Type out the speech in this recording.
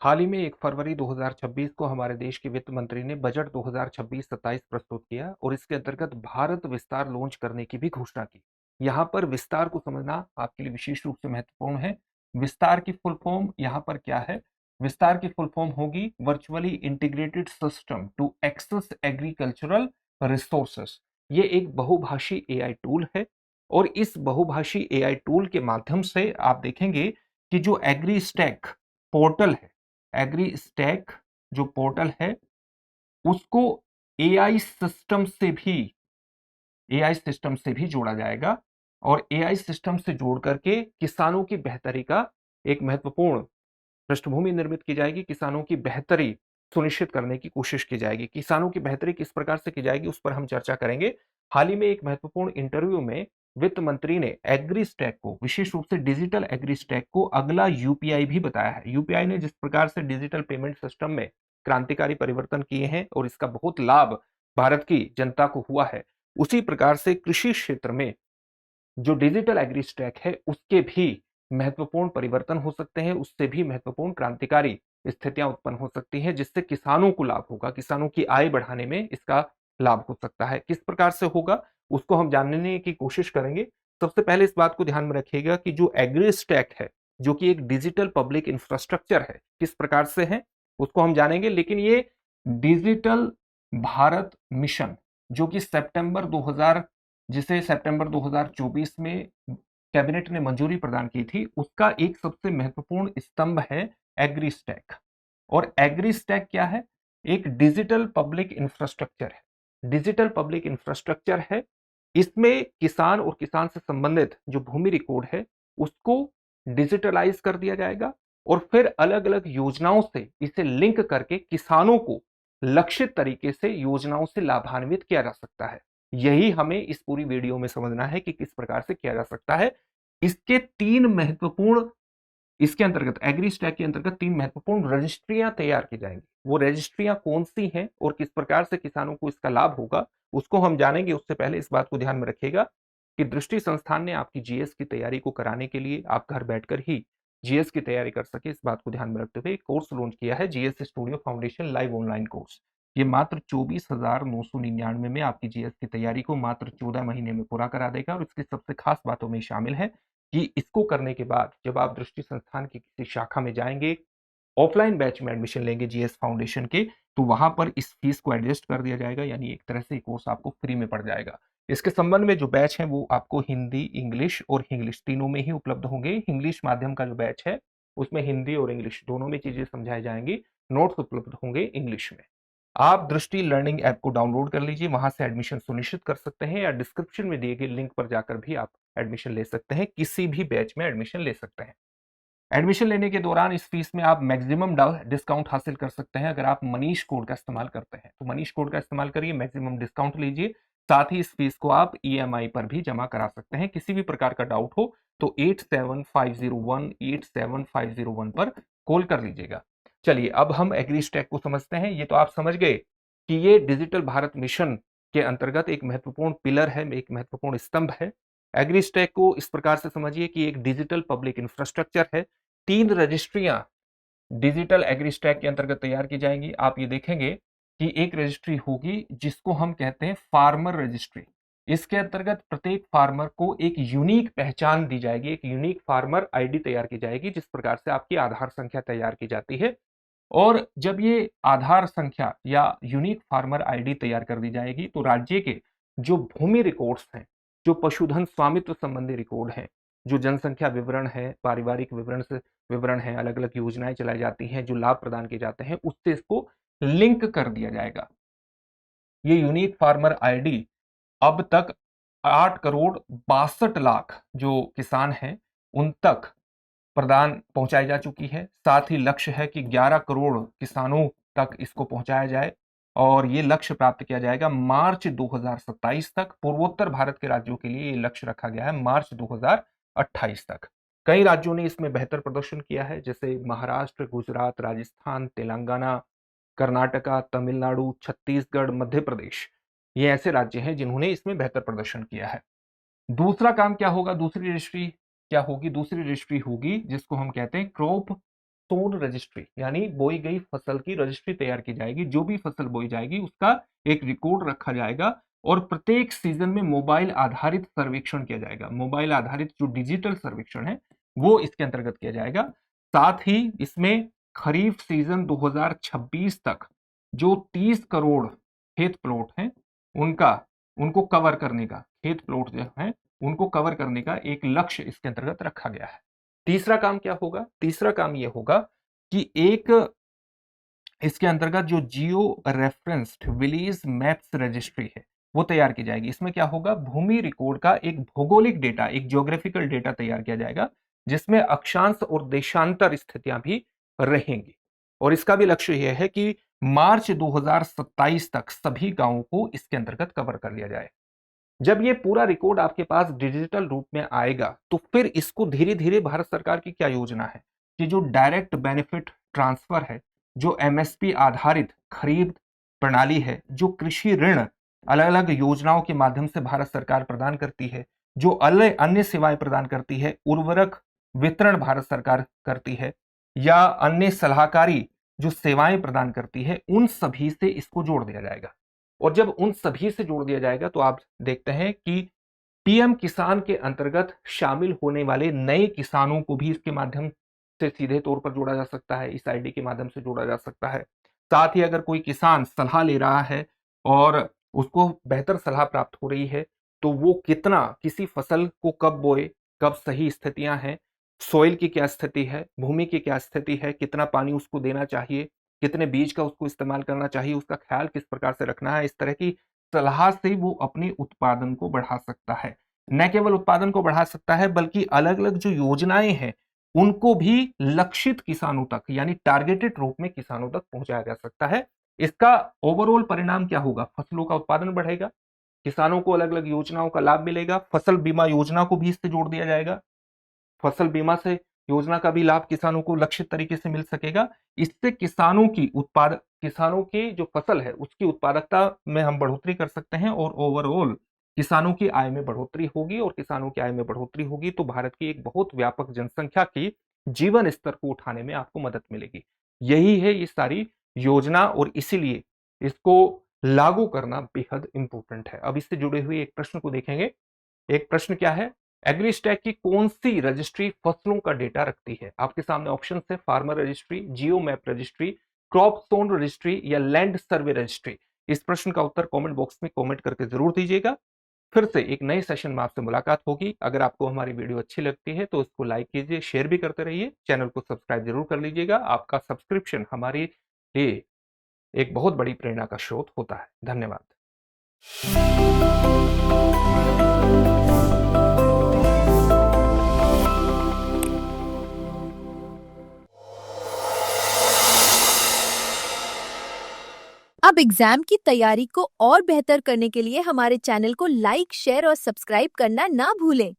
हाल ही में 1 फरवरी 2026 को हमारे देश के वित्त मंत्री ने बजट 2026-27 प्रस्तुत किया और इसके अंतर्गत भारत विस्तार लॉन्च करने की भी घोषणा की। यहाँ पर विस्तार को समझना आपके लिए विशेष रूप से महत्वपूर्ण है। विस्तार की फुल फॉर्म यहाँ पर क्या है? विस्तार की फुल फॉर्म होगी virtually integrated system to access agricultural resources. ये एक बहुभाषी एआई टूल है और इस बहुभाषी एआई टूल के माध्यम से आप देखेंगे कि जो एग्री स्टैक पोर्टल है, एग्री स्टैक जो पोर्टल है उसको एआई सिस्टम से भी एआई सिस्टम से भी जोड़ा जाएगा और एआई सिस्टम से जोड़ करके किसानों की बेहतरी का एक महत्वपूर्ण पृष्ठभूमि निर्मित की जाएगी। किसानों की बेहतरी सुनिश्चित करने की कोशिश की जाएगी। किसानों की बेहतरी किस प्रकार से की जाएगी उस पर हम चर्चा करेंगे। हाल ही में एक महत्वपूर्ण इंटरव्यू में वित्त मंत्री ने एग्री स्टैक को, विशेष रूप से डिजिटल एग्री स्टैक को अगला यूपीआई भी बताया है। यूपीआई ने जिस प्रकार से डिजिटल पेमेंट सिस्टम में क्रांतिकारी परिवर्तन किए हैं और इसका बहुत लाभ भारत की जनता को हुआ है, उसी प्रकार से कृषि क्षेत्र में जो डिजिटल एग्री स्टैक है उसके भी महत्वपूर्ण परिवर्तन हो सकते हैं, उससे भी महत्वपूर्ण क्रांतिकारी स्थितियां उत्पन्न हो सकती हैं जिससे किसानों को लाभ होगा, किसानों की आय बढ़ाने में इसका लाभ हो सकता है। किस प्रकार से होगा उसको हम जानने की कोशिश करेंगे। सबसे पहले इस बात को ध्यान में रखिएगा कि जो एग्री स्टैक है, जो कि एक डिजिटल पब्लिक इंफ्रास्ट्रक्चर है, किस प्रकार से है उसको हम जानेंगे। लेकिन ये डिजिटल भारत मिशन जो कि जिसे सितंबर 2024 में कैबिनेट ने मंजूरी प्रदान की थी, उसका एक सबसे महत्वपूर्ण स्तंभ है एग्री स्टैक। और एग्री स्टैक क्या है? एक डिजिटल पब्लिक इंफ्रास्ट्रक्चर है। डिजिटल पब्लिक इंफ्रास्ट्रक्चर है। इसमें किसान और किसान से संबंधित जो भूमि रिकॉर्ड है उसको डिजिटलाइज कर दिया जाएगा और फिर अलग अलग योजनाओं से इसे लिंक करके किसानों को लक्षित तरीके से योजनाओं से लाभान्वित किया जा सकता है। यही हमें इस पूरी वीडियो में समझना है कि किस प्रकार से किया जा सकता है। इसके तीन महत्वपूर्ण इसके अंतर्गत एग्री स्टैक के अंतर्गत तीन महत्वपूर्ण रजिस्ट्रियां तैयार की जाएंगी। वो रजिस्ट्रियां कौन सी हैं और किस प्रकार से किसानों को इसका लाभ होगा उसको हम जानेंगे। उससे पहले इस बात को ध्यान में रखिएगा कि दृष्टि संस्थान ने आपकी जीएस की तैयारी को कराने के लिए आप घर बैठकर ही जीएस की तैयारी कर सके इस बात को ध्यान में रखते हुए एक कोर्स लॉन्च किया है, GS studio foundation live online course. ये मात्र 24,999 में आपकी जीएस की तैयारी को मात्र 14 महीने में पूरा करा देगा और इसकी सबसे खास बातों में शामिल है कि इसको करने के बाद जब आप दृष्टि संस्थान की किसी शाखा में जाएंगे, ऑफलाइन बैच में एडमिशन लेंगे जीएस फाउंडेशन के, तो वहां पर इस फीस को एडजस्ट कर दिया जाएगा, यानी एक तरह से कोर्स आपको फ्री में पड़ जाएगा। इसके संबंध में जो बैच है वो आपको हिंदी, इंग्लिश और इंग्लिश तीनों में ही उपलब्ध होंगे। इंग्लिश माध्यम का जो बैच है उसमें हिंदी और इंग्लिश दोनों में चीजें समझाई जाएंगी। नोट्स उपलब्ध होंगे इंग्लिश में। आप दृष्टि लर्निंग ऐप को डाउनलोड कर लीजिए, वहां से एडमिशन सुनिश्चित कर सकते हैं या डिस्क्रिप्शन में दिए गए लिंक पर जाकर भी आप एडमिशन ले सकते हैं, किसी भी बैच में एडमिशन ले सकते हैं। एडमिशन लेने के दौरान इस फीस में आप मैक्सिमम डिस्काउंट हासिल कर सकते हैं अगर आप मनीष कोड का इस्तेमाल करते हैं। तो मनीष कोड का इस्तेमाल करिए, मैक्सिमम डिस्काउंट लीजिए। साथ ही इस फीस को आप ईएमआई पर भी जमा करा सकते हैं। किसी भी प्रकार का डाउट हो तो 8750187501 पर कॉल कर लीजिएगा। चलिए अब हम एग्री स्टैक को समझते हैं। ये तो आप समझ गए कि ये डिजिटल भारत मिशन के अंतर्गत एक महत्वपूर्ण पिलर है, एक महत्वपूर्ण स्तंभ है। एग्री स्टैक को इस प्रकार से समझिए कि एक डिजिटल पब्लिक इंफ्रास्ट्रक्चर है। तीन रजिस्ट्रियां डिजिटल एग्री स्टैक के अंतर्गत तैयार की जाएंगी। आप ये देखेंगे कि एक रजिस्ट्री होगी जिसको हम कहते हैं फार्मर रजिस्ट्री। इसके अंतर्गत प्रत्येक फार्मर को एक यूनिक पहचान दी जाएगी, एक यूनिक फार्मर आईडी तैयार की जाएगी, जिस प्रकार से आपकी आधार संख्या तैयार की जाती है। और जब ये आधार संख्या या यूनिक फार्मर आईडी तैयार कर दी जाएगी तो राज्य के जो भूमि रिकॉर्ड्स हैं, जो पशुधन स्वामित्व संबंधी रिकॉर्ड हैं, जो जनसंख्या विवरण है, पारिवारिक विवरण है, अलग अलग योजनाएं चलाई जाती हैं, जो लाभ प्रदान किए जाते हैं, उससे इसको लिंक कर दिया जाएगा। ये यूनिक फार्मर आईडी अब तक 8 करोड़ 62 लाख जो किसान हैं उन तक प्रदान पहुंचाई जा चुकी है। साथ ही लक्ष्य है कि 11 करोड़ किसानों तक इसको पहुंचाया जाए और ये लक्ष्य प्राप्त किया जाएगा मार्च 2027 तक। पूर्वोत्तर भारत के राज्यों के लिए ये लक्ष्य रखा गया है मार्च 2028 तक। कई राज्यों ने इसमें बेहतर प्रदर्शन किया है, जैसे महाराष्ट्र, गुजरात, राजस्थान, तेलंगाना, कर्नाटका, तमिलनाडु, छत्तीसगढ़, मध्य प्रदेश। ये ऐसे राज्य हैं जिन्होंने इसमें बेहतर प्रदर्शन किया है। दूसरा काम क्या होगा? दूसरी रजिस्ट्री क्या होगी? दूसरी रजिस्ट्री होगी जिसको हम कहते हैं क्रॉप सोन रजिस्ट्री, यानी बोई गई फसल की रजिस्ट्री तैयार की जाएगी। जो भी फसल बोई जाएगी उसका एक रिकॉर्ड रखा जाएगा और प्रत्येक सीजन में मोबाइल आधारित सर्वेक्षण किया जाएगा। मोबाइल आधारित जो डिजिटल सर्वेक्षण है वो इसके अंतर्गत किया जाएगा। साथ ही इसमें खरीफ सीजन 2026 तक जो 30 करोड़ खेत प्लॉट हैं उनको कवर करने का, खेत प्लॉट जो है उनको कवर करने का एक लक्ष्य इसके अंतर्गत रखा गया है। तीसरा काम क्या होगा? तीसरा काम यह होगा कि एक इसके अंतर्गत जो जियो रेफरेंस्ड विलेज मैप्स रजिस्ट्री है वो तैयार की जाएगी। इसमें क्या होगा? भूमि रिकॉर्ड का एक भौगोलिक डेटा, एक ज्योग्राफिकल डेटा तैयार किया जाएगा जिसमें अक्षांश और देशांतर स्थितियां भी रहेंगी। और इसका भी लक्ष्य यह है कि मार्च 2027 तक सभी गांवों को इसके अंतर्गत कवर कर लिया जाए। जब ये पूरा रिकॉर्ड आपके पास डिजिटल रूप में आएगा तो फिर इसको धीरे धीरे भारत सरकार की क्या योजना है कि जो डायरेक्ट बेनिफिट ट्रांसफर है, जो एमएसपी आधारित खरीद प्रणाली है, जो कृषि ऋण अलग अलग योजनाओं के माध्यम से भारत सरकार प्रदान करती है, जो अन्य सेवाएं प्रदान करती है, उर्वरक वितरण भारत सरकार करती है, या अन्य सलाहकारी जो सेवाएं प्रदान करती है, उन सभी से इसको जोड़ दिया जाएगा। और जब उन सभी से जोड़ दिया जाएगा तो आप देखते हैं कि पीएम किसान के अंतर्गत शामिल होने वाले नए किसानों को भी इसके माध्यम से सीधे तौर पर जोड़ा जा सकता है, इस आईडी के माध्यम से जोड़ा जा सकता है। साथ ही अगर कोई किसान सलाह ले रहा है और उसको बेहतर सलाह प्राप्त हो रही है तो वो कितना किसी फसल को कब बोए, कब सही स्थितियां हैं, सोइल की क्या स्थिति है, भूमि की क्या स्थिति है, कितना पानी उसको देना चाहिए, कितने बीज का उसको इस्तेमाल करना चाहिए, उसका ख्याल किस प्रकार से रखना है, इस तरह की सलाह से वो अपने उत्पादन को बढ़ा सकता है। न केवल उत्पादन को बढ़ा सकता है बल्कि अलग अलग जो योजनाएं हैं उनको भी लक्षित किसानों तक, यानी टारगेटेड रूप में किसानों तक पहुंचाया जा सकता है। इसका ओवरऑल परिणाम क्या होगा? फसलों का उत्पादन बढ़ेगा, किसानों को अलग अलग योजनाओं का लाभ मिलेगा, फसल बीमा योजना को भी इससे जोड़ दिया जाएगा, फसल बीमा से योजना का भी लाभ किसानों को लक्षित तरीके से मिल सकेगा। इससे किसानों की जो फसल है उसकी उत्पादकता में हम बढ़ोतरी कर सकते हैं और ओवरऑल किसानों की आय में बढ़ोतरी होगी। और किसानों की आय में बढ़ोतरी होगी तो भारत की एक बहुत व्यापक जनसंख्या की जीवन स्तर को उठाने में आपको मदद मिलेगी। यही है ये सारी योजना और इसीलिए इसको लागू करना बेहद इंपॉर्टेंट है। अब इससे जुड़े हुए एक प्रश्न को देखेंगे। एक प्रश्न क्या है? एग्रीस्टैक की कौन सी रजिस्ट्री फसलों का डेटा रखती है? आपके सामने ऑप्शन है farmer registry, geo map registry, crop zone registry या लैंड सर्वे रजिस्ट्री। इस प्रश्न का उत्तर कमेंट बॉक्स में कमेंट करके जरूर दीजिएगा। फिर से एक नए सेशन में आपसे मुलाकात होगी। अगर आपको हमारी वीडियो अच्छी लगती है तो इसको लाइक कीजिए, शेयर भी करते रहिए, चैनल को सब्सक्राइब जरूर कर लीजिएगा। आपका सब्सक्रिप्शन हमारे लिए एक बहुत बड़ी प्रेरणा का स्रोत होता है। धन्यवाद। अब एग्जाम की तैयारी को और बेहतर करने के लिए हमारे चैनल को लाइक, शेयर और सब्सक्राइब करना ना भूलें।